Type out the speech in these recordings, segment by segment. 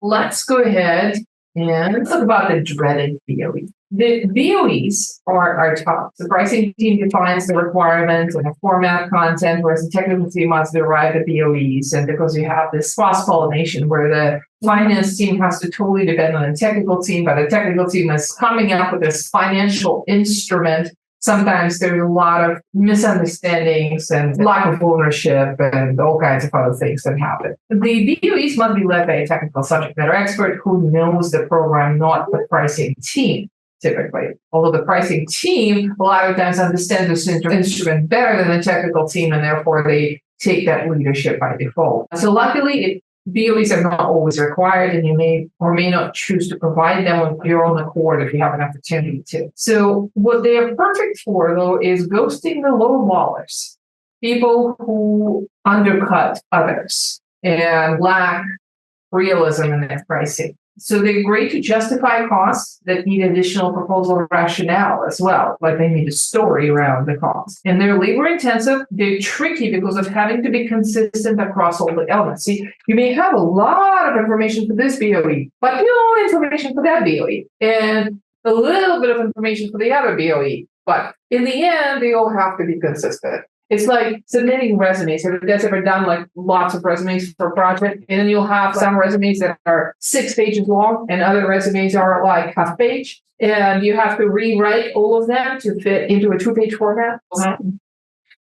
let's go ahead and talk about the dreaded BOE. The BOEs are tough. The pricing team defines the requirements and the format content, whereas the technical team must derive the BOEs. And because you have this cross-pollination where the finance team has to totally depend on the technical team, but the technical team is coming up with this financial instrument. Sometimes there's a lot of misunderstandings and lack of ownership and all kinds of other things that happen. The BOEs must be led by a technical subject matter expert who knows the program, not the pricing team, typically. Although the pricing team a lot of times understands this instrument better than the technical team, and therefore they take that leadership by default. So luckily, BOEs are not always required, and you may or may not choose to provide them on your own accord if you have an opportunity to. So what they are perfect for, though, is ghosting the low ballers, people who undercut others and lack realism in their pricing. So they're great to justify costs that need additional proposal rationale as well, like they need a story around the cost. And they're labor intensive, they're tricky because of having to be consistent across all the elements. See, you may have a lot of information for this BOE, but no information for that BOE, and a little bit of information for the other BOE. But in the end, they all have to be consistent. It's like submitting resumes. Have you guys ever done like lots of resumes for a project? And then you'll have some resumes that are 6 pages long and other resumes are like half page. And you have to rewrite all of them to fit into a 2-page format.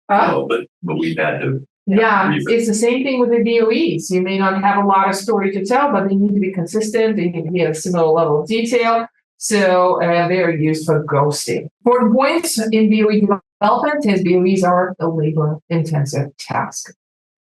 But we've had to. Yeah, it's the same thing with the BOEs. You may not have a lot of story to tell, but they need to be consistent. They need to be at a similar level of detail. So they're used for ghosting. Important points in BOE development is BOEs are a labor-intensive task.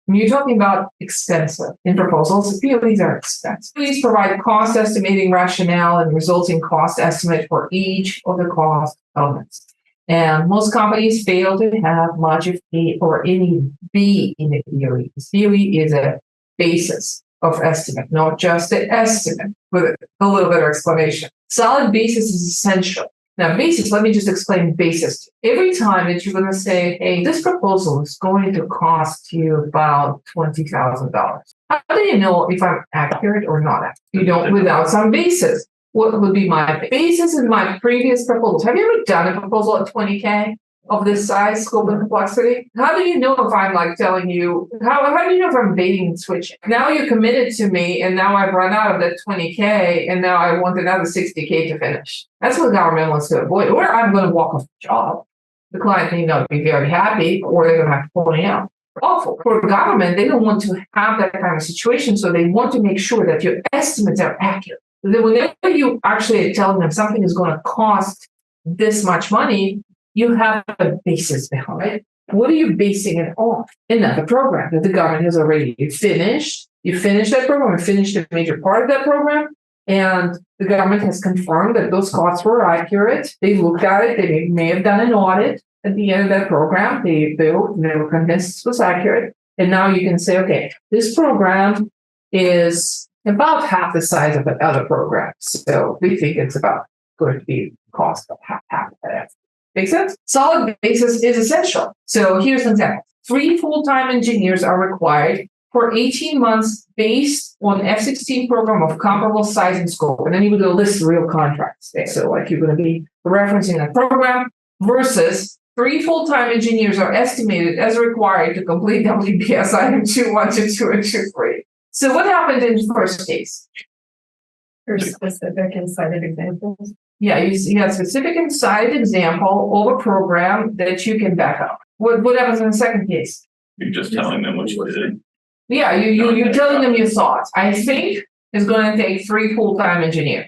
When you're talking about expensive in proposals, BOEs are expensive. BOEs provide cost estimating rationale and resulting cost estimate for each of the cost elements. And most companies fail to have much of A or any B in the BOEs. BOE is a basis of estimate, not just the estimate, with a little bit of explanation. Solid basis is essential. Now, basis, let me just explain basis. Every time that you're going to say, hey, this proposal is going to cost you about $20,000. How do you know if I'm accurate or not accurate? You don't without some basis. What would be my basis in my previous proposals? Have you ever done a proposal at 20K of this size, scope, and complexity? How do you know if I'm like telling you, how do you know if I'm baiting and switching? Now you're committed to me, and now I've run out of that 20K, and now I want another 60K to finish. That's what the government wants to avoid. Or I'm going to walk off the job. The client may not be very happy, or they're going to have to pull me out. Awful. For the government, they don't want to have that kind of situation, so they want to make sure that your estimates are accurate. Whenever you actually telling them something is going to cost this much money, you have a basis behind it. What are you basing it on? Another program that the government has already finished. You finished that program, you finished a major part of that program, and the government has confirmed that those costs were accurate. They looked at it, they may have done an audit at the end of that program. They were convinced it was accurate. And now you can say, okay, this program is about half the size of the other programs. So we think it's about going to be cost of half of that. Make sense? Solid basis is essential. So here's an example. 3 full-time engineers are required for 18 months based on F-16 program of comparable size and scope. And then you would list real contracts there. So like you're going to be referencing a program versus 3 full-time engineers are estimated as required to complete WBS item 2.1, 2.2, and 2.3. So what happened in the first case? For specific and cited examples. Yeah, you have a specific and cited example of a program that you can back up. What happens in the second case? You're just telling them what you did. Yeah, you're telling them your thoughts. I think it's going to take 3 full-time engineers.